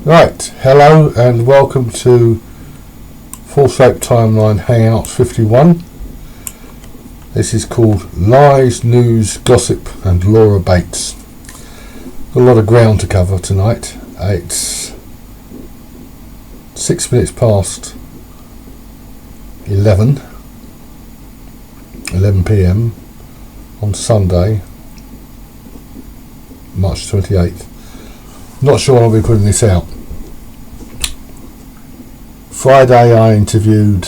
Right, hello and welcome to Full Shape Timeline Hangout 51. This is called Lies, News, Gossip and Laura Bates. A lot of ground to cover tonight. It's 6 minutes past 11 PM on Sunday, March 28th. Not sure when I'll be putting this out. Friday I interviewed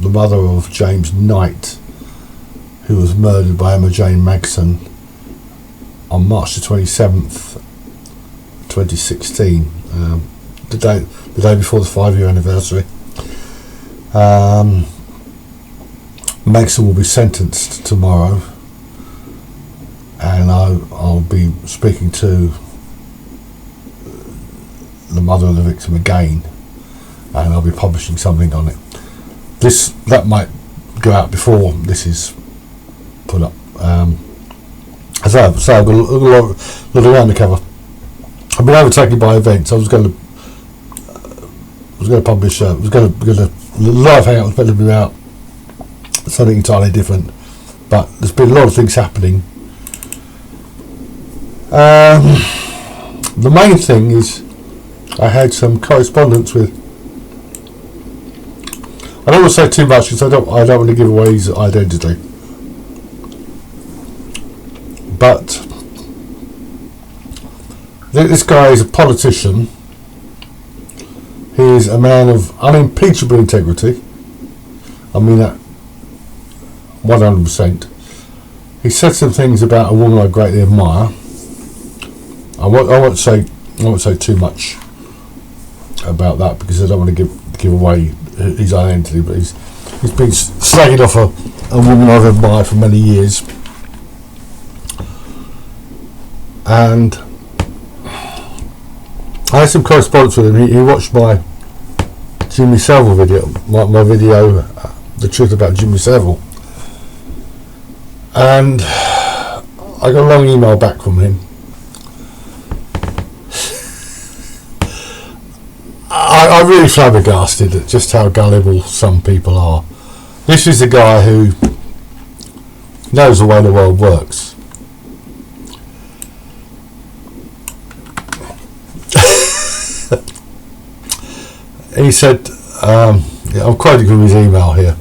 the mother of James Knight, who was murdered by Emma-Jayne Magson on March the 27th, 2016, the day before the 5-year anniversary. Magson will be sentenced tomorrow, and I'll be speaking to the mother of the victim again, and I'll be publishing something on it. That might go out before this is put up. So I've got a lot of ground to cover. I've been overtaken by events. I was going to publish. The live hangout was meant to be about something entirely different, but there's been a lot of things happening. The main thing is I had some correspondence with. I don't want to say too much because I don't want to give away his identity. But this guy is a politician. He is a man of unimpeachable integrity. I mean that 100%. He said some things about a woman I greatly admire. I won't say too much about that because I don't want to give away his identity. But he's been slagging off a woman I've admired for many years, and I had some correspondence with him. He watched my Jimmy Savile video, my video, The Truth About Jimmy Savile, and I got a long email back from him. I'm really flabbergasted at just how gullible some people are. This is a guy who knows the way the world works. He said, I'm quoting from his email here.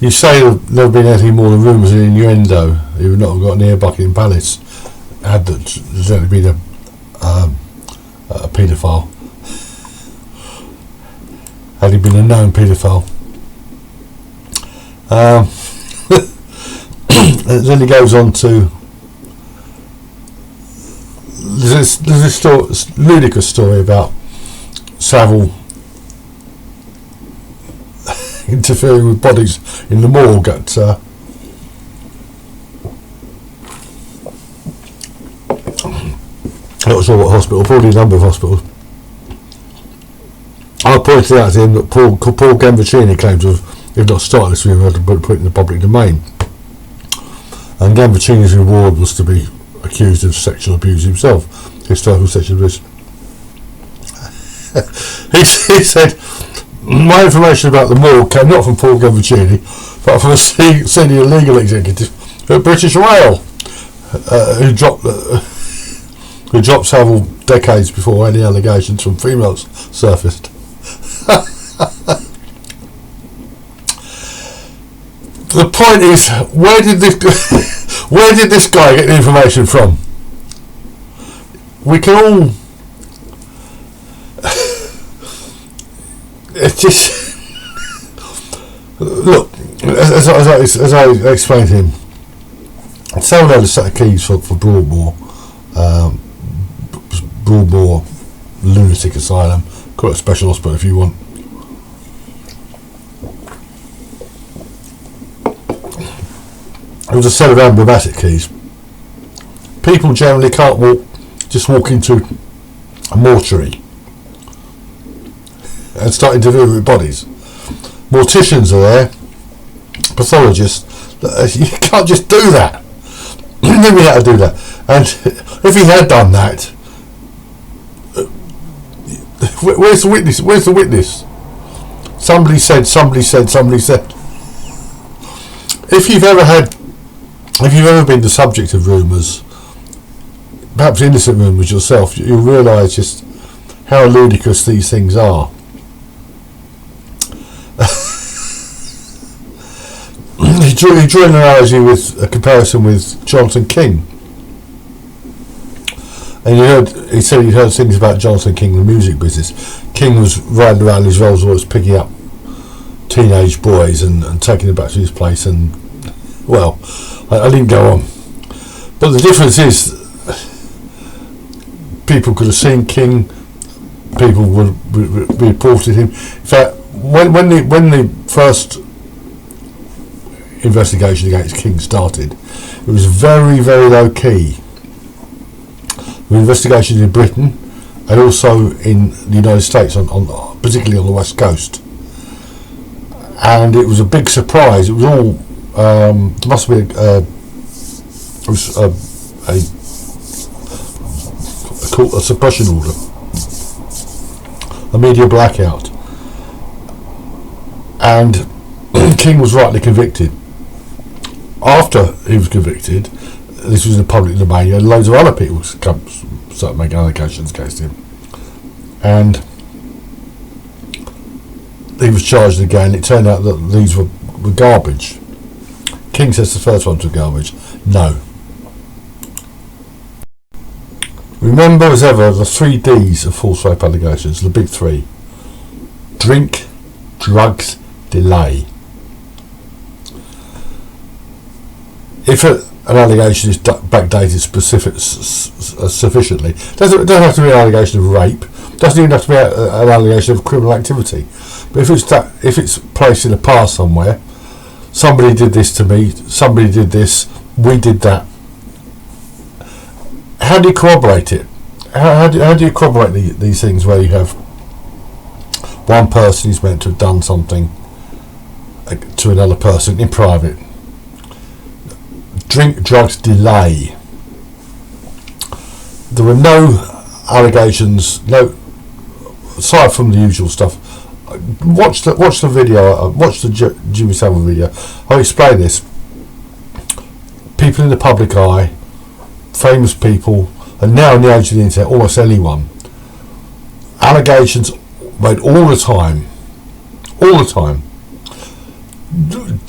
You say there have been anything more than rumours and innuendo. He would not have got near Buckingham Palace had there's only been a paedophile. Had he been a known paedophile. Then he goes on to there's this ludicrous story about Savile interfering with bodies in the morgue at not sure what hospital, probably a number of hospitals. I pointed out to him that Paul Gambaccini claimed to have, if not started this, we had to put it in the public domain. And Gambaccini's reward was to be accused of sexual abuse himself, historical sexual abuse. he said, my information about the morgue came not from Paul Gambaccini, but from a senior legal executive at British Rail, who dropped Savile decades before any allegations from females surfaced. The point is, where did this guy get the information from? We can all. It's just look, as I explained to him, someone had a set of keys for Broadmoor Lunatic Asylum. Call it a special hospital if you want. It was a set of emblematic keys. People generally can't walk into a mortuary and start interviewing with bodies. Morticians are there, pathologists. You can't just do that. He knew we had to do that. And if he had done that, Where's the witness? Where's the witness? Somebody said. If you've ever been the subject of rumours, perhaps innocent rumours yourself, you'll realise just how ludicrous these things are. He drew an analogy with a comparison with Jonathan King. And he said he'd heard things about Jonathan King, the music business. King was riding around his Rolls Royce picking up teenage boys and taking them back to his place, and well, I didn't go on. But the difference is, people could have seen King, people would reported him. In fact, when the first investigation against King started, it was very, very low key. There were investigations in Britain and also in the United States, on particularly on the West Coast. And it was a big surprise. It was all there must be a suppression order, a media blackout, and King was rightly convicted. After he was convicted, this was in the public domain, and loads of other people started making allegations against him, and he was charged again. It turned out that these were garbage. King says the first ones were garbage. No. Remember as ever the 3 Ds of false rape allegations, the big 3: drink, drugs, delay. If an allegation is backdated sufficiently, it doesn't have to be an allegation of rape, doesn't even have to be an allegation of criminal activity. But if it's placed in the past somewhere, somebody did this to me, somebody did this, we did that. How do you corroborate it? How do you corroborate these things where you have one person who's meant to have done something to another person in private? Drink, drugs, delay. There were no allegations, no, aside from the usual stuff. Watch the video. Watch the Jimmy Savile video. I'll explain this. People in the public eye, famous people, and now in the age of the internet, almost anyone. Allegations made all the time.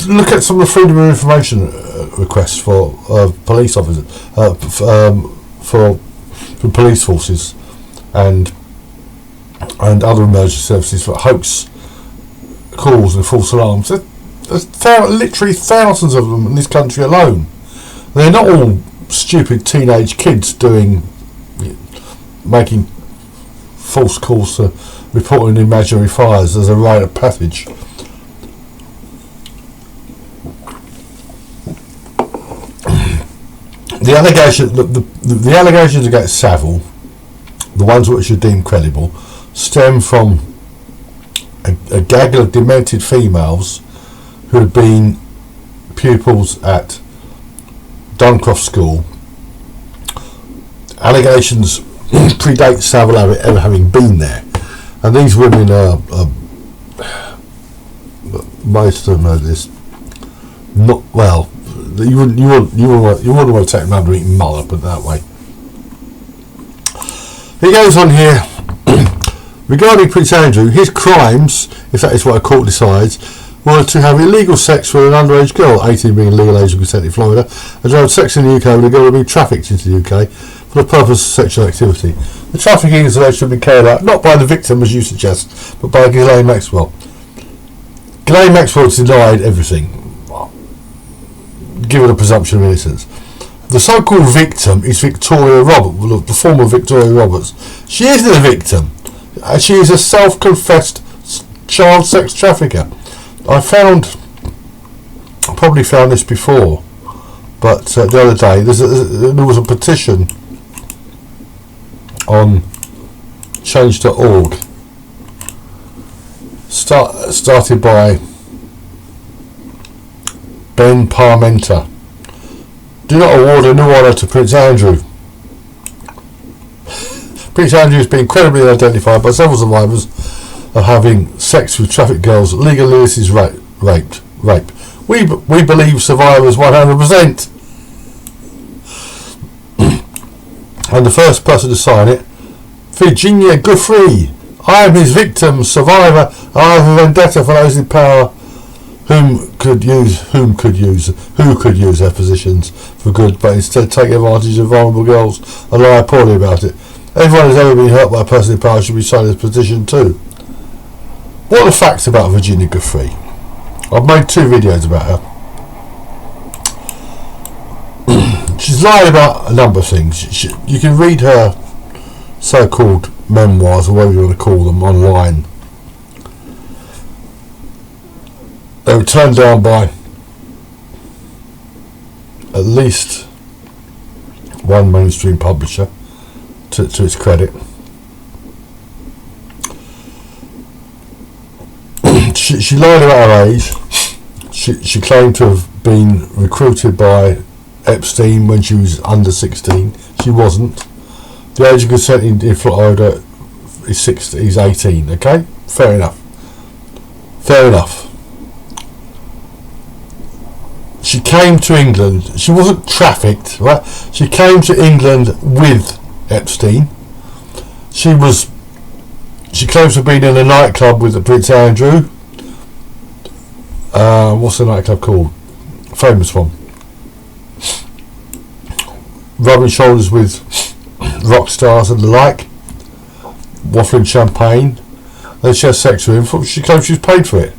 Look at some of the freedom of information requests for police officers, for police forces, and other emergency services for hoax calls and false alarms. There's literally thousands of them in this country alone. They're not all stupid teenage kids making false calls to reporting imaginary fires as a rite of passage. The allegations against Savile, the ones which are deemed credible, stem from a gaggle of demented females who had been pupils at Duncroft School. Allegations predate Savile ever having been there, and these women are most of them are this not well. You wouldn't want to take them under eating mullet, put it that way. He goes on here. Regarding Prince Andrew, his crimes, if that is what a court decides, were to have illegal sex with an underage girl, 18 being legal age of consent in Florida, and to have sex in the UK with a girl who had been trafficked into the UK for the purpose of sexual activity. The trafficking is alleged to have been carried out not by the victim, as you suggest, but by Ghislaine Maxwell. Ghislaine Maxwell denied everything, given a presumption of innocence. The so-called victim is Victoria Roberts, the former Victoria Roberts. She isn't a victim. She is a self-confessed child sex trafficker. I probably found this before, but the other day there was a petition on change.org started by Ben Parmenter. Do not award a new honour to Prince Andrew. Prince Andrew has been credibly identified by several survivors of having sex with trafficked girls. Legal Lewis is rape. We believe survivors 100%. And the first person to sign it, Virginia Guthrie. I am his victim, survivor. I have a vendetta for those in power who could use their positions for good, but instead take advantage of vulnerable girls and lie poorly about it. Everyone who's ever been hurt by a person in power should be signed this petition too. What are the facts about Virginia Guthrie? I've made 2 videos about her. She's lied about a number of things. You can read her so-called memoirs, or whatever you want to call them, online. They were turned down by at least one mainstream publisher, to its credit. She lied about her age. She claimed to have been recruited by Epstein when she was under 16. She wasn't. The age of consent in Florida is 18. Okay, fair enough. She came to England. She wasn't trafficked, right? She came to England with Epstein. She claims to have been in a nightclub with Prince Andrew. What's the nightclub called? Famous one. Rubbing shoulders with rock stars and the like. Waffling champagne. Then she had sex with him. She claimed she was paid for it.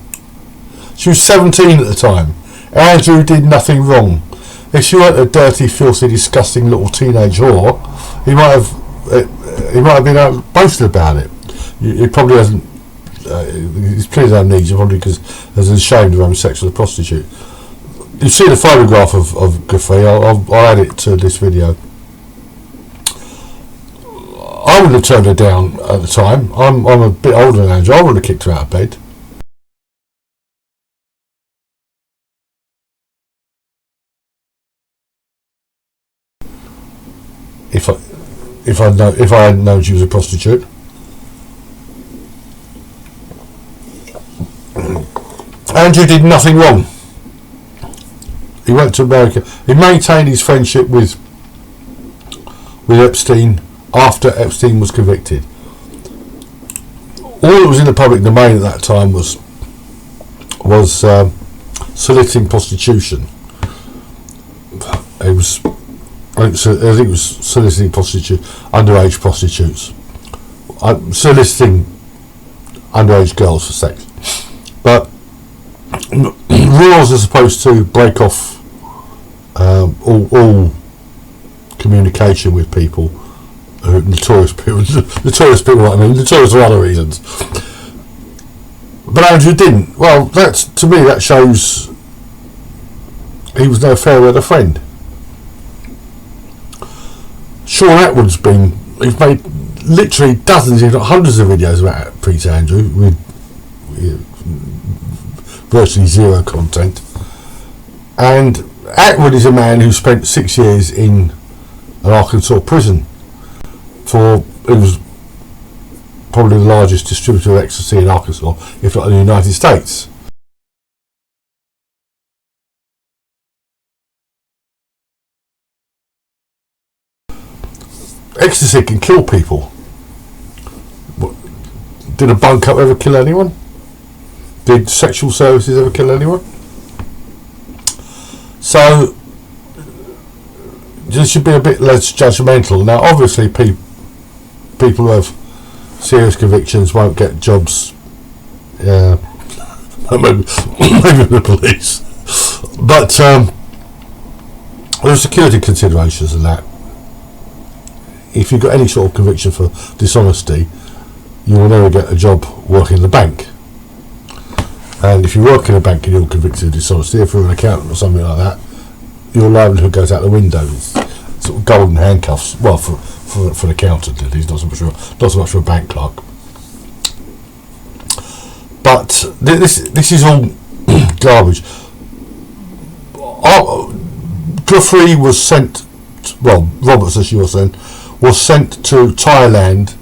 She was 17 at the time. Andrew did nothing wrong. If she weren't a dirty, filthy, disgusting little teenage whore, he might have been boasted about it. He probably hasn't. He's pleaded amnesia probably because he's ashamed of having sex with a prostitute. You see the photograph of Guthrie. I'll add it to this video. I would have turned her down at the time. I'm a bit older than Andrew. I would have kicked her out of bed. If I hadn't known she was a prostitute. Andrew did nothing wrong. He went to America. He maintained his friendship with Epstein after Epstein was convicted. All that was in the public domain at that time was soliciting prostitution. I think it was soliciting underage prostitutes, soliciting underage girls for sex. But rules are supposed to break off all communication with people who are notorious people. Notorious for other reasons. But Andrew didn't. Well, to me that shows he was no fair weather friend. Sean Atwood's he's made literally dozens, if not hundreds of videos about Prince Andrew with virtually zero content. And Atwood is a man who spent 6 years in an Arkansas prison it was probably the largest distributor of ecstasy in Arkansas, if not in the United States. Ecstasy can kill people. Did a bunk up ever kill anyone? Did sexual services ever kill anyone? So there should be a bit less judgmental. Now obviously people who have serious convictions won't get jobs, maybe the police, but there are security considerations in that. If you've got any sort of conviction for dishonesty, you will never get a job working in the bank. And if you work in a bank and you're convicted of dishonesty, if you're an accountant or something like that, your livelihood goes out the window. It's sort of golden handcuffs. Well, for an accountant, at least, not so much for a bank clerk. But this is all garbage. Guthrie was sent. Well, Roberts, as she was then, was sent to Thailand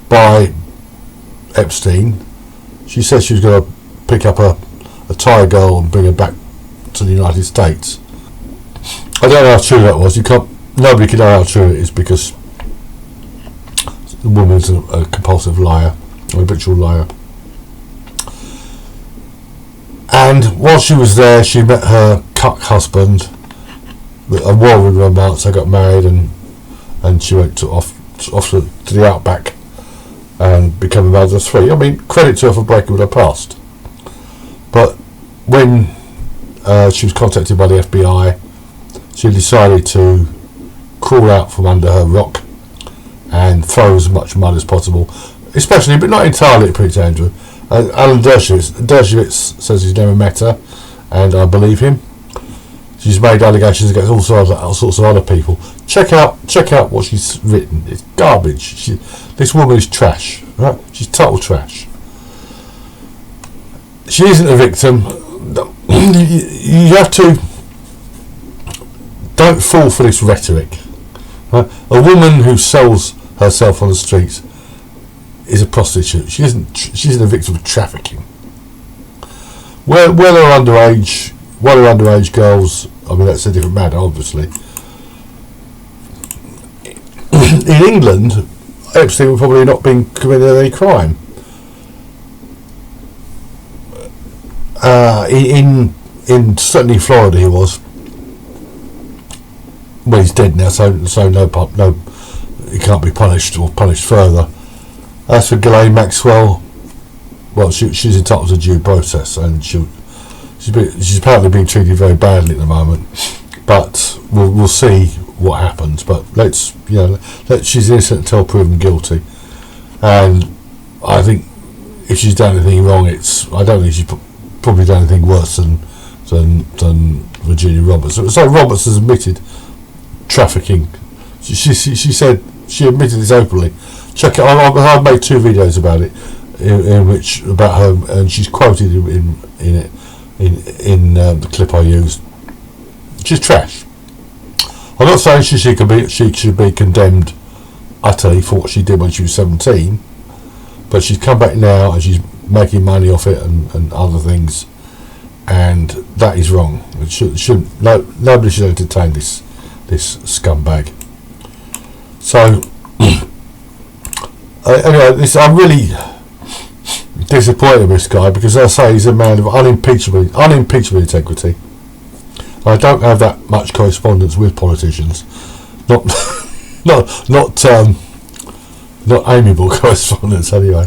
by Epstein. She said she was going to pick up a Thai girl and bring her back to the United States. I don't know how true that was. Nobody can know how true it is, because the woman's a compulsive liar, a habitual liar. And while she was there, she met her cuck husband, a whirlwind romance. They got married, and she went off to the outback and became a mother of 3. I mean, credit to her for breaking with her past. But when she was contacted by the FBI, she decided to crawl out from under her rock and throw as much mud as possible, especially, but not entirely, at Prince Andrew. Alan Dershowitz says he's never met her, and I believe him. She's made allegations against all sorts of other people. Check out what she's written. It's garbage. This woman is trash. Right? She's total trash. She isn't a victim. You have to. Don't fall for this rhetoric. Right? A woman who sells herself on the streets is a prostitute. She isn't a victim of trafficking. Where there are underage girls, I mean, that's a different matter, obviously. In England, Epstein would probably not been committing any crime. In certainly Florida, he was. Well, he's dead now, so no, he can't be punished or punished further. As for Ghislaine Maxwell, well, she's entitled to due process, and she's apparently being treated very badly at the moment. But we'll see what happens. But she's innocent until proven guilty, and I think if she's done anything wrong, I don't think she's probably done anything worse than Virginia Roberts. So Roberts has admitted trafficking. She said she admitted this openly. Check it. I've made 2 videos about it, in which about her, and she's quoted in the clip I used. She's trash. I'm not saying she should be condemned utterly for what she did when she was 17, but she's come back now and she's making money off it and other things, and that is wrong. Nobody should entertain this scumbag. So. Anyway, I'm really disappointed in this guy, because I say he's a man of unimpeachable integrity. I don't have that much correspondence with politicians, not amiable correspondence anyway.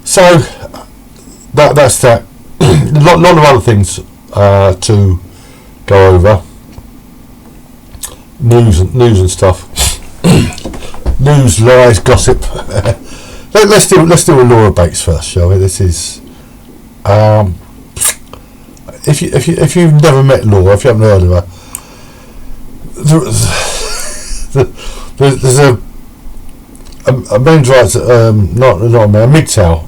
So that's that. A lot of other things to go over. News and stuff. News, lies, gossip. Let's do a Laura Bates first, shall we? This is if you've never met Laura, if you haven't heard of her, there's a men's rights a MGTOW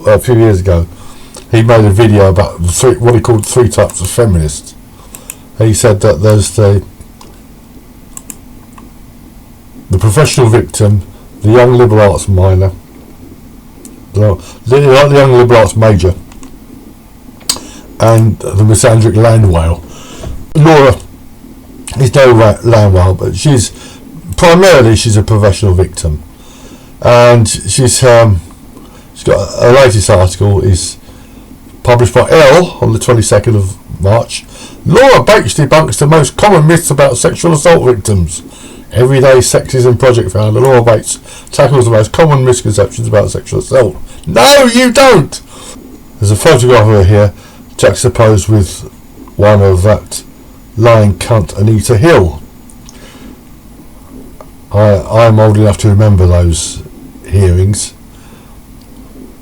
a few years ago. He made a video about what he called 3 types of feminists. He said that there's the professional victim, the young liberal arts minor, the young liberal arts major, and the misandric land whale. Laura is no land whale, but she's a professional victim, and she's got her latest article is published by Elle on the 22nd of March. Laura Bates debunks the most common myths about sexual assault victims. Everyday Sexism Project founder Laura Bates tackles the most common misconceptions about sexual assault. No, you don't! There's a photograph of her here, juxtaposed with one of that lying cunt Anita Hill. I'm old enough to remember those hearings.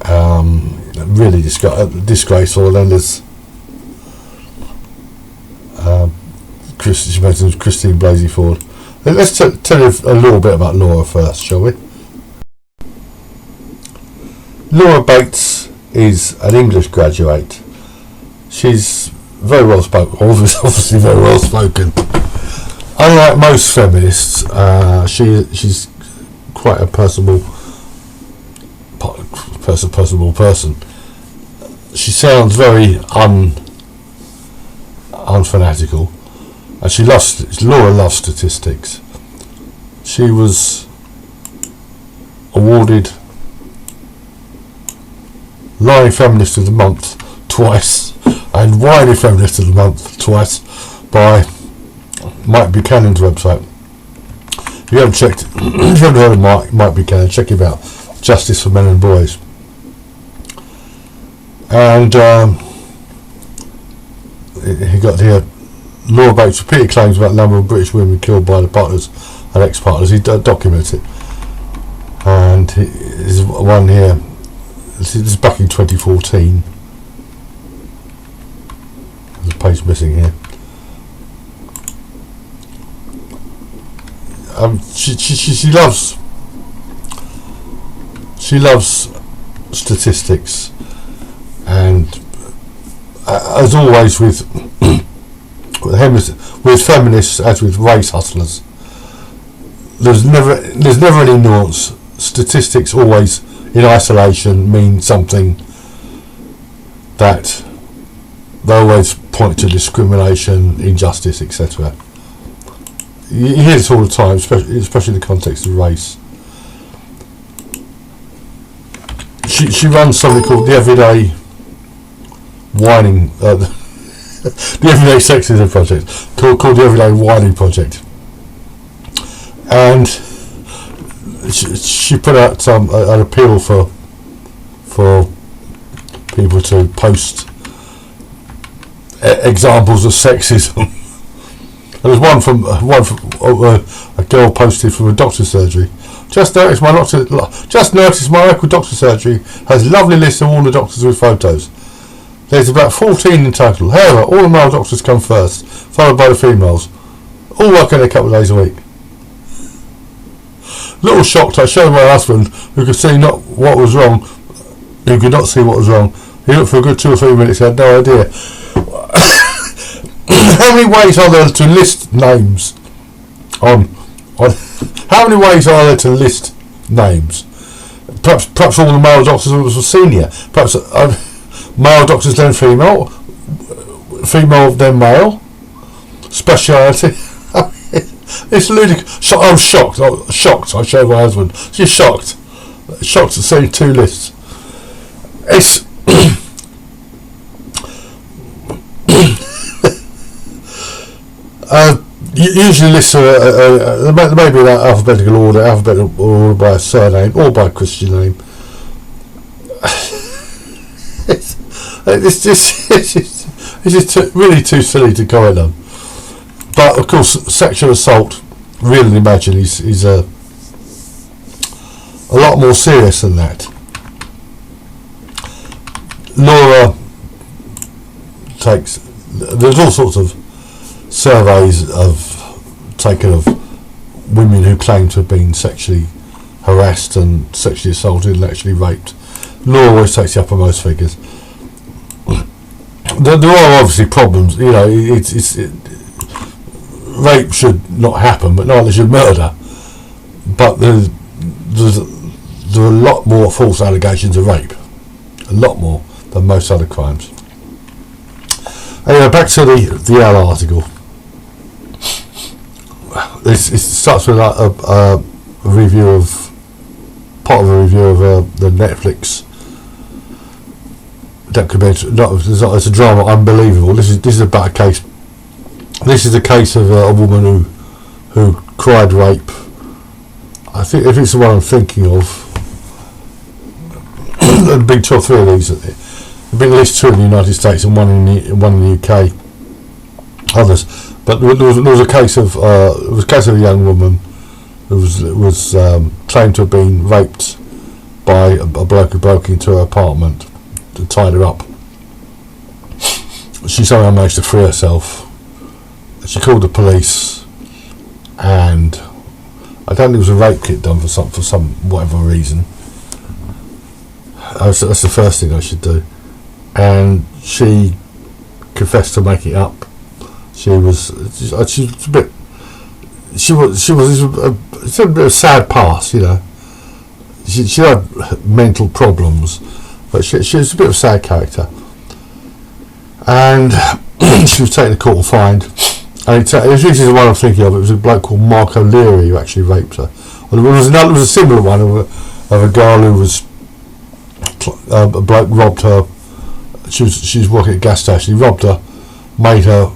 Really disgraceful. And then there's she mentions Christine Blasey Ford. Let's tell you a little bit about Laura first, shall we? Laura Bates is an English graduate. She's very well spoken, obviously very well spoken. unlike most feminists, she's quite a personable person. She sounds very unfanatical, and Laura loves statistics. She was awarded Lying Feminist of the Month twice and Whiny Feminist of the Month twice by Mike Buchanan's website. If you haven't heard of Mike Buchanan, check him out. Justice for Men and Boys. And he got here. Laura Bates repeated claims about the number of British women killed by the partners and ex-partners. He documented it. And there's one here. This is back in 2014. There's a page missing here. She loves statistics, and as always with feminists, as with race hustlers, there's never any nuance. Statistics always in isolation mean something that they always point to: discrimination, injustice, etc. You hear this all the time, especially in the context of race. She runs something called the Everyday Whining, the Everyday Sexism Project, called the Everyday Whining Project, and she put out an appeal for people to post examples of sexism. There was one from a girl posted from a doctor's surgery. Just noticed my local doctor's surgery has a lovely list of all the doctors with photos. There's about 14 in total. However, all the male doctors come first, followed by the females. All working a couple of days a week. Little shocked, I showed my husband, who could not see what was wrong. He looked for a good 2 or 3 minutes. He had no idea. How many ways are there to list names on how many ways are there to list names? Perhaps all the male doctors were senior. Perhaps male doctors then female then male. Speciality. It's ludicrous. I'm shocked. I showed my husband. She's shocked to see 2 lists. It's usually lists are maybe in alphabetical order by a surname or by a Christian name. It's just really too silly to comment on. But of course, sexual assault, really imagine, is a lot more serious than that. Laura there's all sorts of surveys taken of women who claim to have been sexually harassed and sexually assaulted and actually raped. Laura always takes the uppermost figures. There are obviously problems. Rape should not happen, but neither should murder. But there are a lot more false allegations of rape, a lot more than most other crimes. Anyway, back to the L article. It starts with a review of the Netflix documentary. It's a drama, Unbelievable. This is about a case. This is a case of a woman who cried rape. I think if it's the one I'm thinking of, there've been 2 or 3 of these. There've been at least 2 in the United States and one in the UK. Others, but there was a case of a young woman who was claimed to have been raped by a bloke who broke into her apartment and tied her up. She somehow managed to free herself. She called the police, and I don't think it was a rape kit done for some whatever reason. That's the first thing I should do. And she confessed to making it up. She was a bit she had a bit of sad past, you know. She had mental problems, but she was a bit of a sad character. And she was taken to court and fined. And this is the one I'm thinking of. It was a bloke called Mark O'Leary who actually raped her. And there was a similar one of a girl who was a bloke robbed her. She was working at a gas station. He robbed her, made her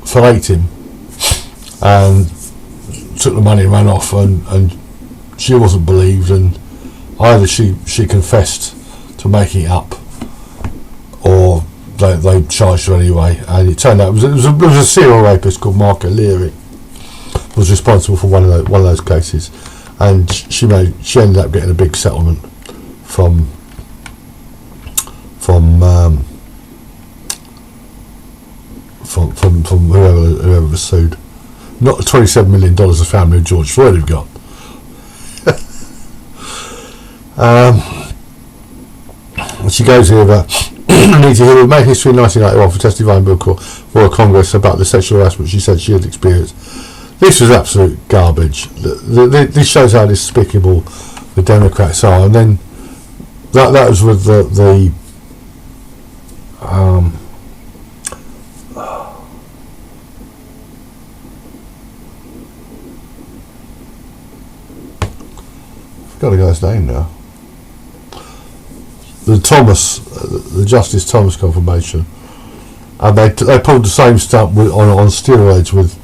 fillet him, and took the money and ran off. And she wasn't believed, and either she confessed to making it up, or they charged her anyway. And it turned out it was a serial rapist called Mark O'Leary was responsible for one of those cases, and she ended up getting a big settlement from whoever was sued. Not the $27 million the family of George Floyd have got. She goes here about need to hear make history in 1981 for testifying before a Congress about the sexual harassment she said she had experienced. This was absolute garbage. This shows how despicable the Democrats are. And then that was with the got the guy's name now. The Justice Thomas confirmation, and they pulled the same stunt on steroids with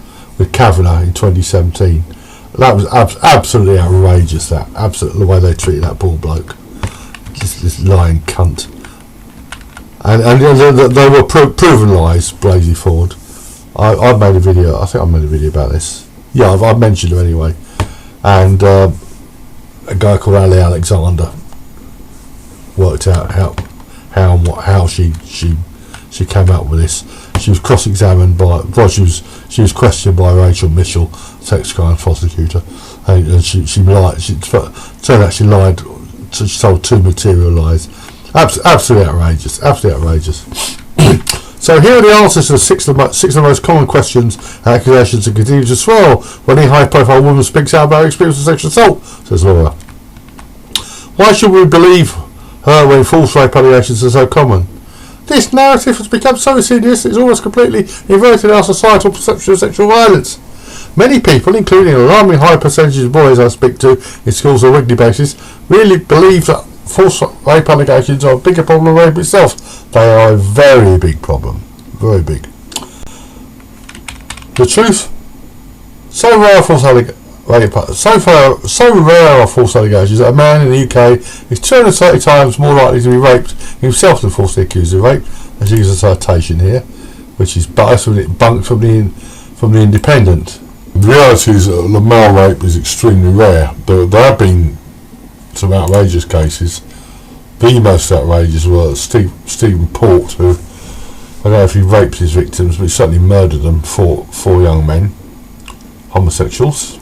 Kavanaugh in 2017. That was absolutely outrageous. That absolutely the way they treated that poor bloke, this lying cunt. And they were proven lies. Blasey Ford. I've made a video. I think I made a video about this. Yeah, I've mentioned him anyway. And a guy called Ali Alexander worked out how she came up with this. She was cross-examined she was questioned by Rachel Mitchell, sex crime prosecutor, and she lied. Turned out she lied. She told two material lies. Absolutely outrageous. Absolutely outrageous. So here are the answers to the six of the most common questions and accusations that continue to swirl when a high-profile woman speaks out about her experience of sexual assault, says Laura. Why should we believe her when false rape allegations are so common? This narrative has become so insidious it is almost completely inverted our societal perception of sexual violence. Many people, including an alarmingly high percentage of boys I speak to in schools on a weekly basis, really believe that false rape allegations are a bigger problem than rape itself. They are a very big problem. Very big. The truth? So rare are false allegations that a man in the UK is 230 times more likely to be raped himself than falsely accused of rape. Let's use a citation here, which is bunked from the Independent. The reality is that male rape is extremely rare. There have been some outrageous cases. The most outrageous were Stephen Port, who, I don't know if he raped his victims, but he certainly murdered them, four young men, homosexuals.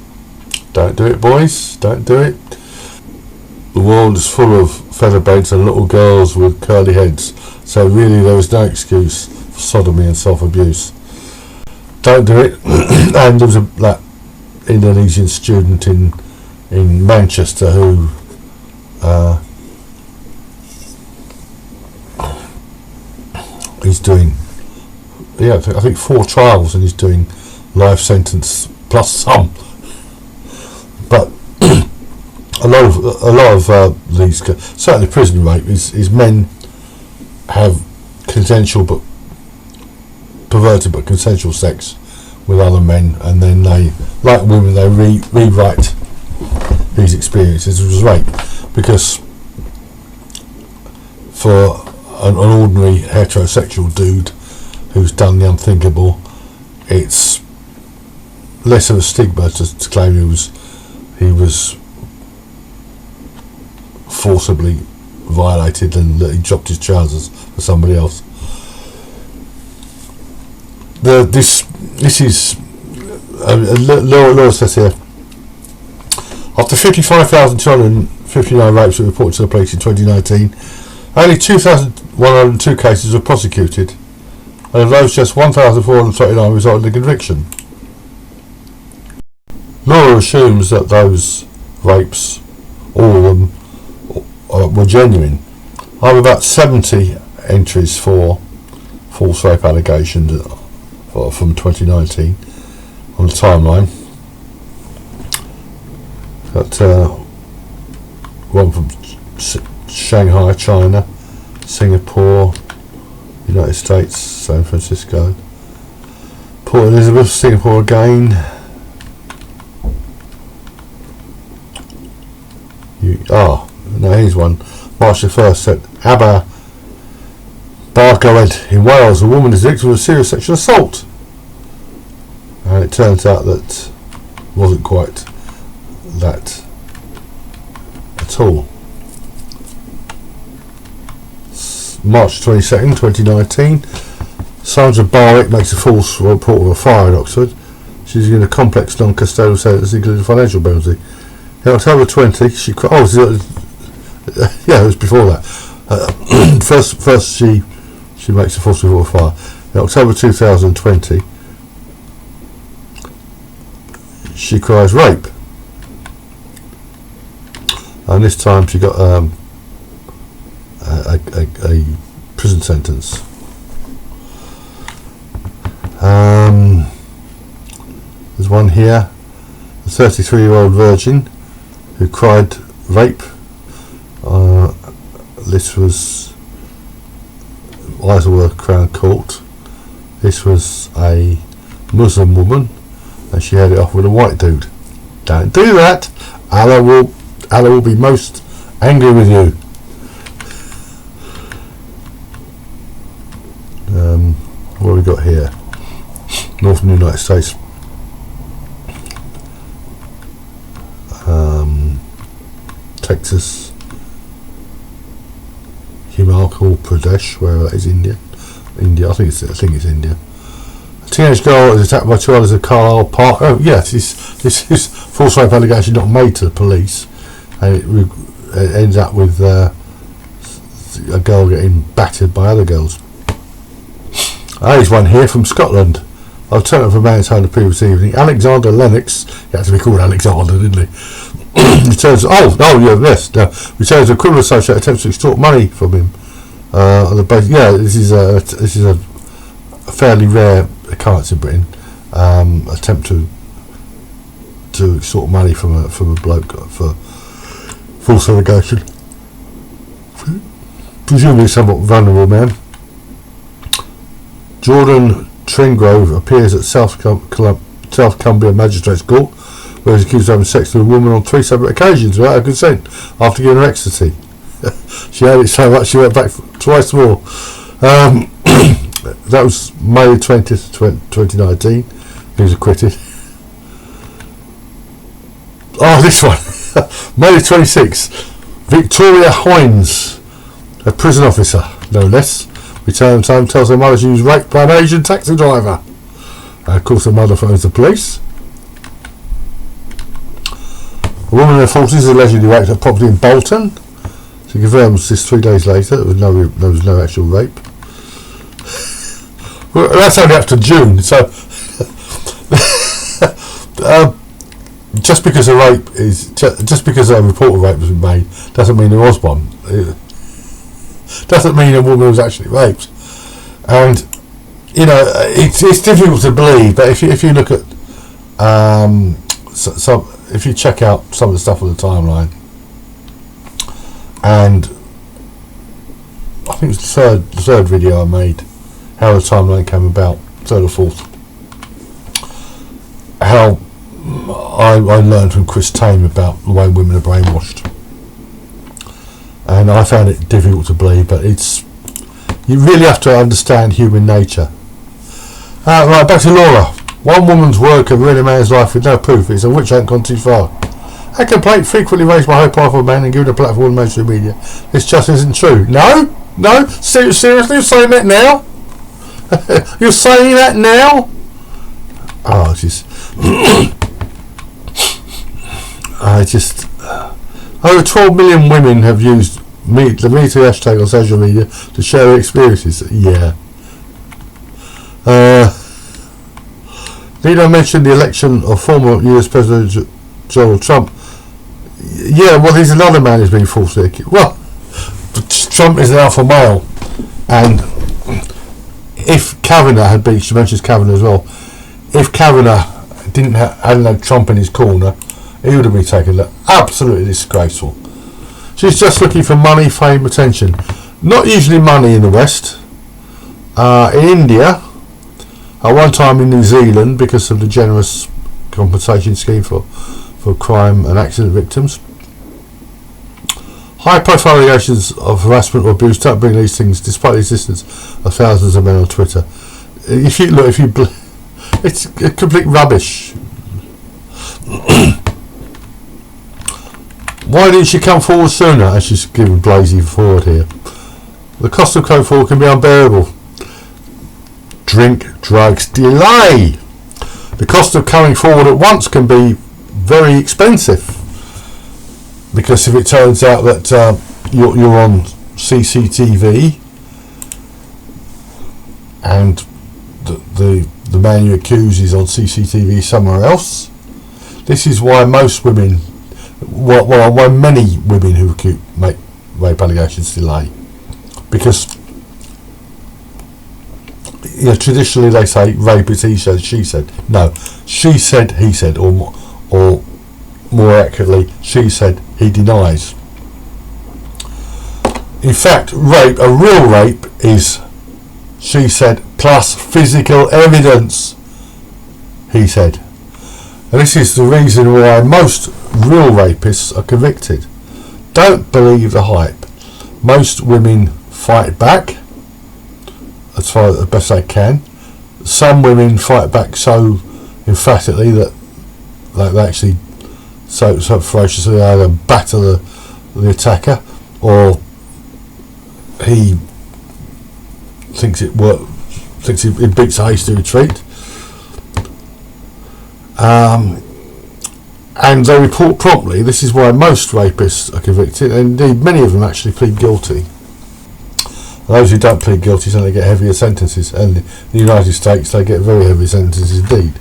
Don't do it, boys, don't do it. The world is full of featherbeds and little girls with curly heads, so really there was no excuse for sodomy and self-abuse. Don't do it. And there was that Indonesian student in Manchester who he's doing, I think 4 trials, and he's doing life sentence plus some. But a lot of these, certainly prison rape, is men have consensual but perverted but consensual sex with other men, and then they, like women, they rewrite these experiences as rape, because for an ordinary heterosexual dude who's done the unthinkable, it's less of a stigma to claim he was forcibly violated than that he dropped his trousers for somebody else. This is Laura says here, after 55,259 rapes were reported to the police in 2019, only 2,102 cases were prosecuted. and of those just 1,429 resulted in conviction. Laura assumes that those rapes, all of them, were genuine. I have about 70 entries for false rape allegations from 2019 on the timeline. Got one from Shanghai, China, Singapore, United States, San Francisco, Port Elizabeth, Singapore again. No, here's one. March the 1st said, Abba Bargoed in Wales, a woman is victim of a serious sexual assault. And it turns out that it wasn't quite that at all. March 22nd, 2019, Sandra Barwick makes a false report of a fire in Oxford. She's in a complex non-custodial sentence including financial penalty. In October 20, she it was before that. First she makes a false report of fire. In October 2020, she cries rape, and this time she got a prison sentence. There's one here, a 33-year-old virgin who cried rape. This was Isleworth Crown Court. This was a Muslim woman, and she had it off with a white dude. Don't do that. Allah will be most angry with you. What have we got here? Northern United States. Texas, Himachal Pradesh, where that is India. I think it's India. A teenage girl is attacked by two others at Carlisle Park. Oh yes, this is false rape allegation not made to the police, and it ends up with a girl getting battered by other girls. Here's one here from Scotland. I've turned up for a man's home the previous evening. Alexander Lennox, he had to be called Alexander, didn't he? Returns a criminal associate attempts to extort money from him. This is a fairly rare occurrence in Britain. Attempt to extort money from a bloke for false allegation. Presumably a somewhat vulnerable man. Jordan Tringrove appears at South Cumbria Magistrates Court, where he's accused of having sex with a woman on 3 separate occasions without her consent after giving her ecstasy. She had it so much she went back twice more. That was May 20th, 2019. He was acquitted. This one. May 26th. Victoria Hoynes, a prison officer, no less, returns home, tells her mother she was raped by an Asian taxi driver. Of course, her mother phones the police. A woman in her 40s is allegedly raped at a property in Bolton. She confirms this 3 days later. There was no actual rape. Well, that's only up to June. So, just because a report of rape has been made doesn't mean there was one. Doesn't mean a woman was actually raped. And it's difficult to believe, but if you look at if you check out some of the stuff on the timeline, and I think it's the third video I made, how the timeline came about, third or fourth, how I learned from Chris Tame about the way women are brainwashed, and I found it difficult to believe, but you really have to understand human nature. Right, back to Laura. One woman's word can ruin a man's life with no proof. It's a witch hunt gone too far. A complaint frequently raised by high powerful men and given a platform in mainstream media. This just isn't true. No? Seriously, you're saying that now? You're saying that now? Over 12 million women have used the Me Too hashtag on social media to share their experiences. Yeah. Need I mention the election of former US President Donald Trump? Yeah, well, he's another man who's been falsely accused. Well, Trump is an alpha male, and if Kavanaugh had been, she mentions Kavanaugh as well, if Kavanaugh hadn't had Trump in his corner, he would have been taken. Absolutely disgraceful. She's just looking for money, fame, attention. Not usually money in the West. In India, at one time in New Zealand, because of the generous compensation scheme for crime and accident victims. High profile allegations of harassment or abuse don't bring these things, despite the existence of thousands of men on Twitter. It's a complete rubbish. Why didn't she come forward sooner? And she's giving Blazy forward here. The cost of coming forward can be unbearable. Drink, drugs, delay. The cost of coming forward at once can be very expensive, because if it turns out that you're on CCTV and the man you accuse is on CCTV somewhere else. This is why most women, why many women who make rape allegations delay, because traditionally they say rape is he said, she said. No, she said, he said, or more accurately, she said, he denies. In fact, rape, a real rape, is she said plus physical evidence, he said. And this is the reason why most real rapists are convicted. Don't believe the hype. Most women fight back as far as best they can. Some women fight back so emphatically that they actually so ferociously either batter the attacker, or he thinks it beats a hasty retreat. And they report promptly. This is why most rapists are convicted, and indeed many of them actually plead guilty. Those who don't plead guilty certainly get heavier sentences, and in the United States they get very heavy sentences indeed.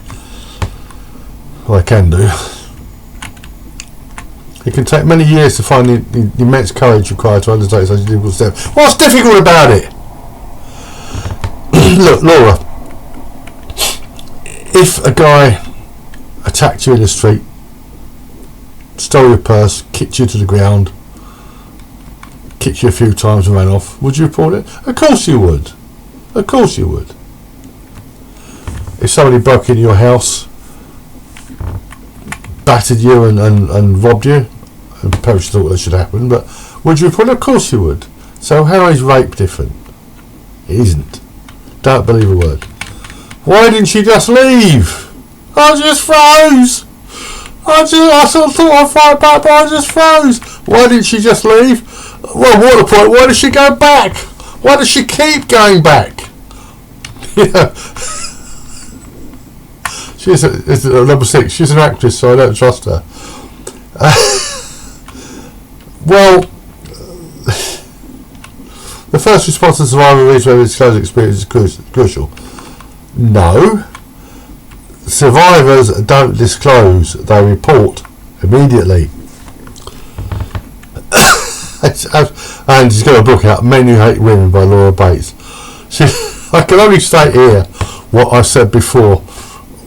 Well, they can do. It can take many years to find the immense courage required to undertake such a difficult step. What's difficult about it? Look, Laura, if a guy attacked you in the street, stole your purse, kicked you to the ground, kicked you a few times and ran off, would you report it? Of course you would. Of course you would. If somebody broke into your house, battered you and robbed you, and perhaps thought that should happen, but would you report it? Of course you would. So how is rape different? It isn't. Don't believe a word. Why didn't she just leave? I just froze. I sort of thought I'd fight back, but I just froze. Why didn't she just leave? Well, what a point. Why does she go back? Why does she keep going back? Yeah. She's number 6. She's an actress, so I don't trust her. Well, the first response to survivor reads whether disclosure experience is crucial. No. Survivors don't disclose, they report immediately. And she's got a book out, Men Who Hate Women, by Laura Bates. I can only state here what I said before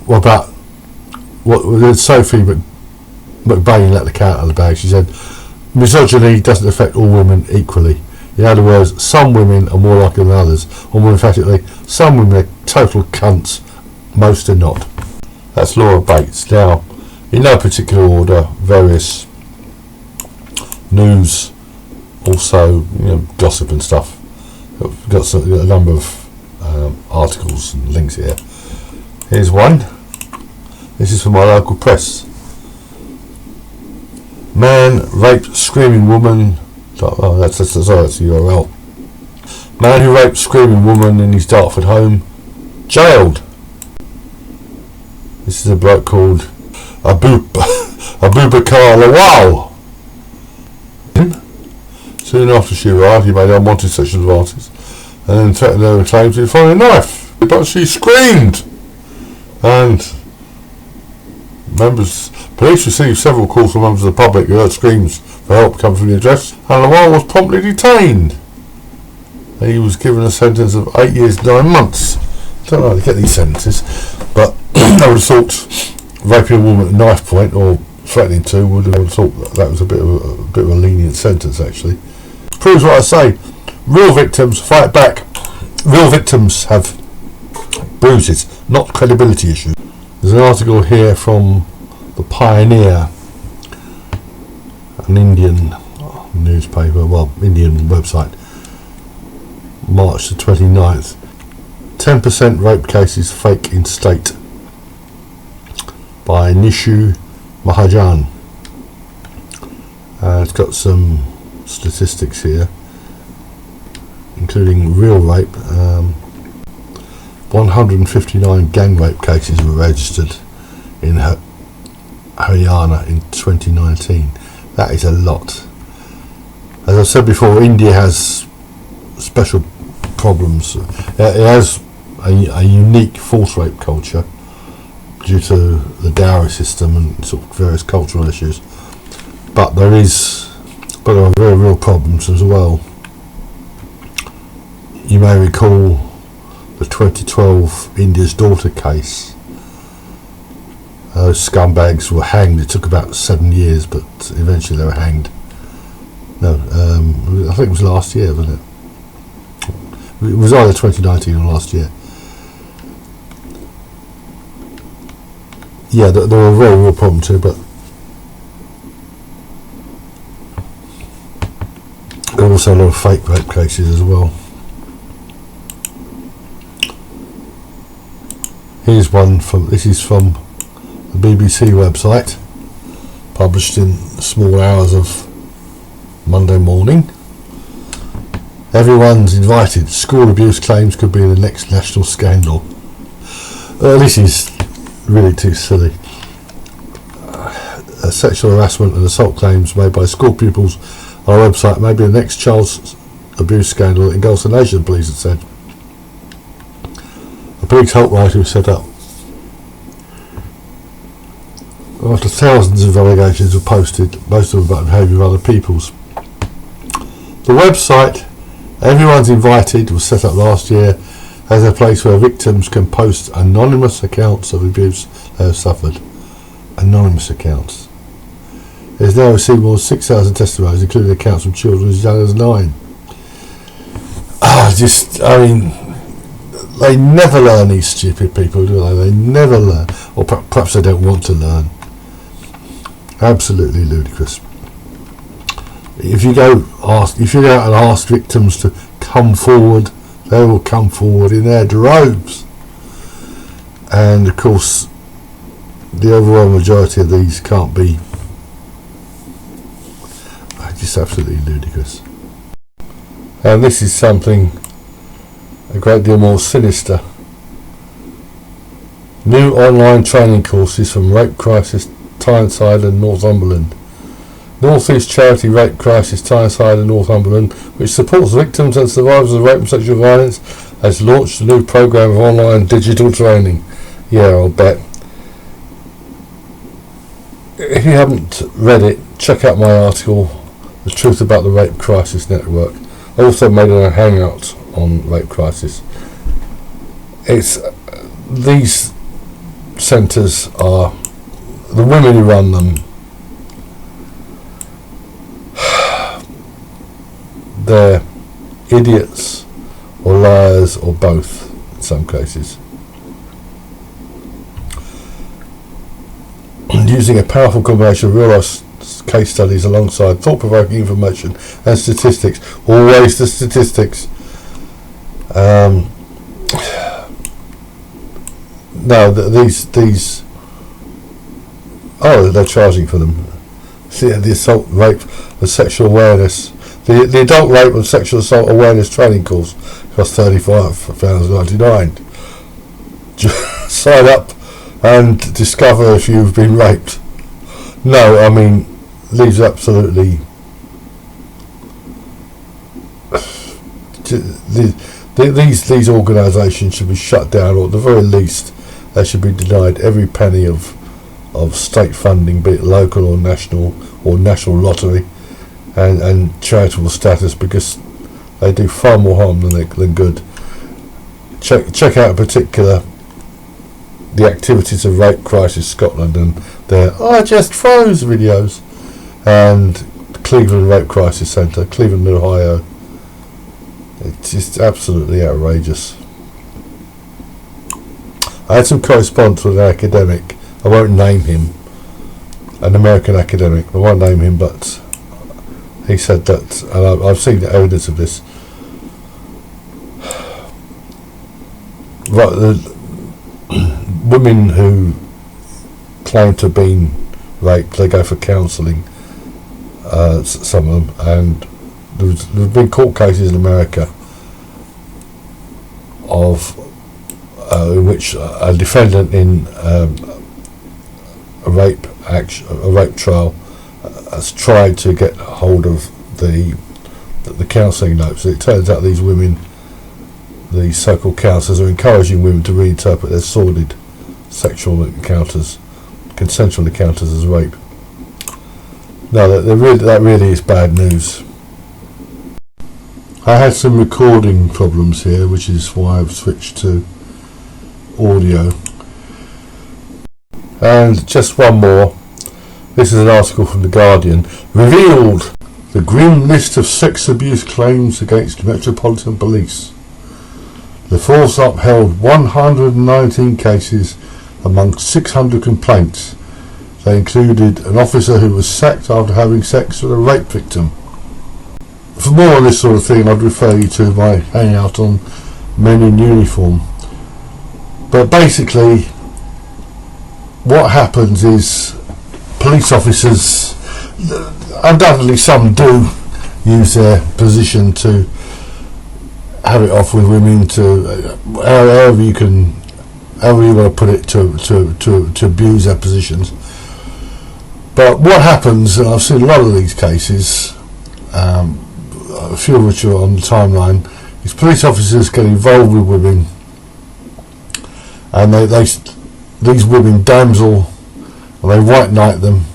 about what Sophie McBain let the cat out of the bag. She said misogyny doesn't affect all women equally. In other words, some women are more likely than others, or more emphatically, some women are total cunts, most are not. That's Laura Bates. Now, in no particular order, various news, also gossip and stuff. I've got a number of articles and links here. Here's one. This is from my local press. Man raped screaming woman. Oh, that's the URL. Man who raped screaming woman in his Dartford home, jailed. This is a bloke called Abubakar Lawal. Soon after she arrived, he made unwanted sexual advances and then threatened her with claims to find a knife. but she screamed. And police received several calls from members of the public who heard screams for help come from the address, and Lamar was promptly detained. He was given a sentence of 8 years 9 months. Don't know how to get these sentences, but I would have thought raping a woman at knife point or threatening to would have thought that was a bit of a lenient sentence. Actually, proves what I say. Real victims fight back. Real victims have bruises, not credibility issues. There's an article here from the Pioneer, an Indian newspaper, Indian website, March the 29th. 10% rape cases fake in state, by Nishu Mahajan. It's got some statistics here, including real rape. 159 gang rape cases were registered in Haryana in 2019. That is a lot. As I said before, India has special problems. It has a unique forced rape culture due to the dowry system and sort of various cultural issues. But there are very real problems as well. You may recall the 2012 India's daughter case. Those scumbags were hanged. It took about 7 years, but eventually they were hanged. No, I think it was last year, wasn't it? It was either 2019 or last year. Yeah, there were a very real problem too, but there were also a lot of fake rape cases as well. Here's one this is from the BBC website, published in the small hours of Monday morning. Everyone's invited. School abuse claims could be the next national scandal. This is really too silly. Sexual harassment and assault claims made by school pupils on our website may be the next child abuse scandal that engulfs the nation, the police have said. A police helpline was set up after thousands of allegations were posted, most of them about the behaviour of other peoples. The website Everyone's Invited was set up last year as a place where victims can post anonymous accounts of abuse they have suffered. Anonymous accounts. It has now received more than 6,000 testimonies, including accounts from children as young as 9. They never learn, these stupid people, do they? They never learn. Or perhaps they don't want to learn. Absolutely ludicrous. If you go out and ask victims to come forward, they will come forward in their droves. And of course, the overwhelming majority of these can't be. Just absolutely ludicrous. And this is something a great deal more sinister. New online training courses from Rape Crisis Tyneside and Northumberland. North East Charity Rape Crisis Tyneside and Northumberland, which supports victims and survivors of rape and sexual violence, has launched a new programme of online digital training. Yeah, I'll bet. If you haven't read it, check out my article, The Truth About the Rape Crisis Network. I also made a hangout on Rape Crisis. These centres are, the women who run them, they're idiots or liars or both in some cases. Using a powerful combination of real-life case studies alongside thought-provoking information and statistics. Always the statistics. They're charging for them. See, the assault, rape and sexual awareness. The adult rape and sexual assault awareness training course costs £35.99. Sign up and discover if you've been raped. No, I mean, leaves absolutely. These organisations should be shut down, or at the very least they should be denied every penny of state funding, be it local or national lottery, and charitable status, because they do far more harm than good. Check out in particular the activities of Rape Crisis Scotland and their "I just froze" videos, and Cleveland Rape Crisis Centre, Cleveland, Ohio. It's just absolutely outrageous. I had some correspondence with an academic. I won't name him, an American academic. I won't name him, but he said that, and I've seen the evidence of this. Women who claim to have been raped, they go for counselling. Some of them, and there's been court cases in America of in which a defendant in a rape trial has tried to get hold of the counselling notes. It turns out these women, the so-called counsellors, are encouraging women to reinterpret their sordid sexual encounters, consensual encounters, as rape. No, that really is bad news. I had some recording problems here, which is why I've switched to audio. And just one more. This is an article from The Guardian. Revealed the grim list of sex abuse claims against Metropolitan Police. The force upheld 119 cases among 600 complaints. They included an officer who was sacked after having sex with a rape victim. For more on this sort of thing, I'd refer you to my hangout on Men in Uniform. But basically, what happens is police officers, undoubtedly some do use their position to have it off with women, to however you want to put it, to abuse their positions. But what happens, and I've seen a lot of these cases, a few of which are on the timeline, is police officers get involved with women, and these women damsel, and they white knight them,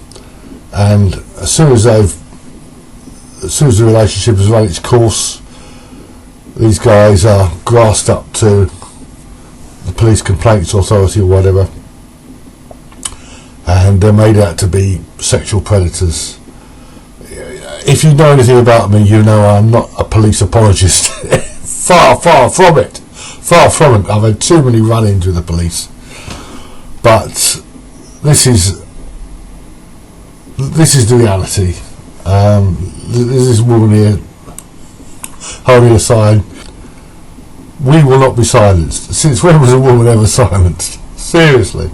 and as soon as the relationship has run its course, these guys are grassed up to the police complaints authority or whatever, and they're made out to be sexual predators. If you know anything about me, you know I'm not a police apologist. Far from it. I've had too many run-ins with the police. But this is the reality. There's this woman here holding a sign. We will not be silenced. Since when was a woman ever silenced? Seriously.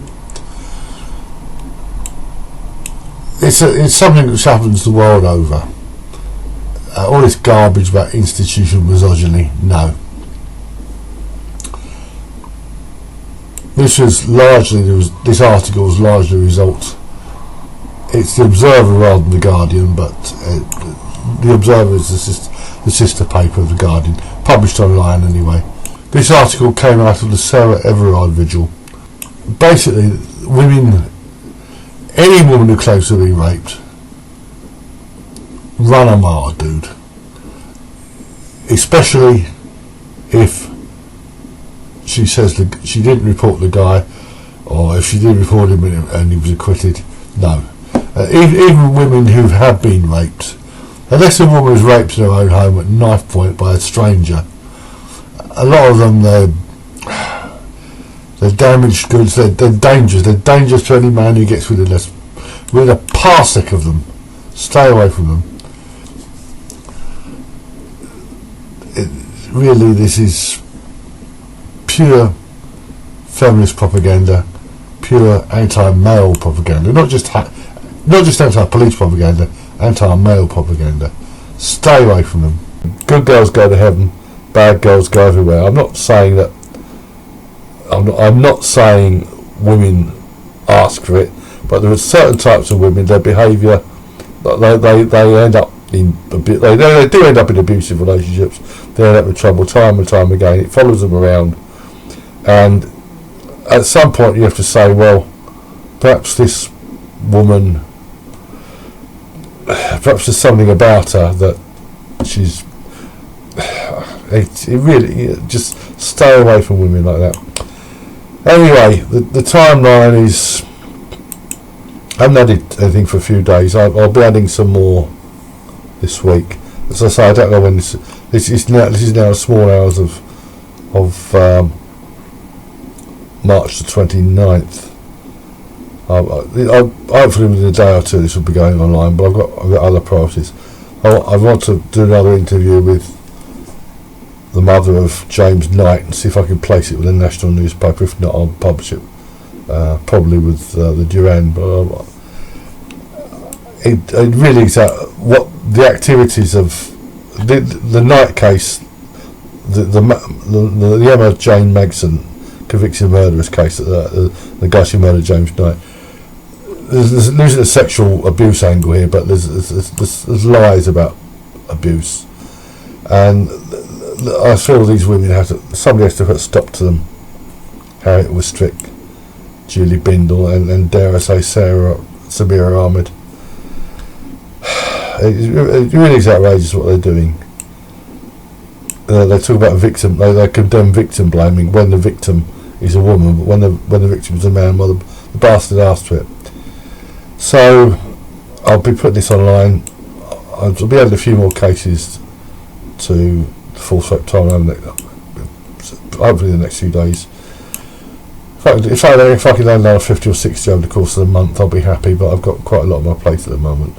It's something which happens the world over. All this garbage about institutional misogyny, no. This article was largely a result. It's the Observer rather than the Guardian, but the Observer is the sister paper of the Guardian, published online anyway. This article came out of the Sarah Everard vigil. Basically, any woman who claims to be raped, run a mile, dude. Especially if she says she didn't report the guy, or if she did report him and he was acquitted. No. Even women who have been raped, unless a woman was raped in her own home at knife point by a stranger, a lot of them, they're damaged goods, they're dangerous. They're dangerous to any man who gets within a parsec of them. Stay away from them. Really, this is pure feminist propaganda, pure anti-male propaganda, not just anti-police propaganda, anti-male propaganda. Stay away from them. Good girls go to heaven, bad girls go everywhere. I'm not saying women ask for it, but there are certain types of women, their behaviour, they end up in a bit. They do end up in abusive relationships. They end up in trouble time and time again. It follows them around, and at some point you have to say, well, perhaps this woman, perhaps there's something about her that she's. It really just stay away from women like that. Anyway, the timeline is. I haven't added anything for a few days. I'll be adding some more this week. As I say, I don't know when this is now small hours of March the 29th. Hopefully within a day or two this will be going online, but I've got other priorities. I want to do another interview with the mother of James Knight and see if I can place it with a national newspaper. If not, I'll publish it probably with the Duran. But it really is what the activities of the Knight case, the Emma-Jayne Magson convicted murderers case, the guy who murdered James Knight. There's losing a sexual abuse angle here, but there's lies about abuse, and I feel these women somebody has to put a stop to them. Harriet Wistrick, Julie Bindle, and dare I say Samira Ahmed. It really is outrageous what they're doing. They talk about victim. They condemn victim blaming when the victim is a woman, but when the victim is a man, well, the bastard asked for it. So I'll be putting this online. I'll be adding a few more cases to the full swept time hopefully in the next few days. If I can land another 50 or 60 over the course of the month, I'll be happy, but I've got quite a lot on my plate at the moment.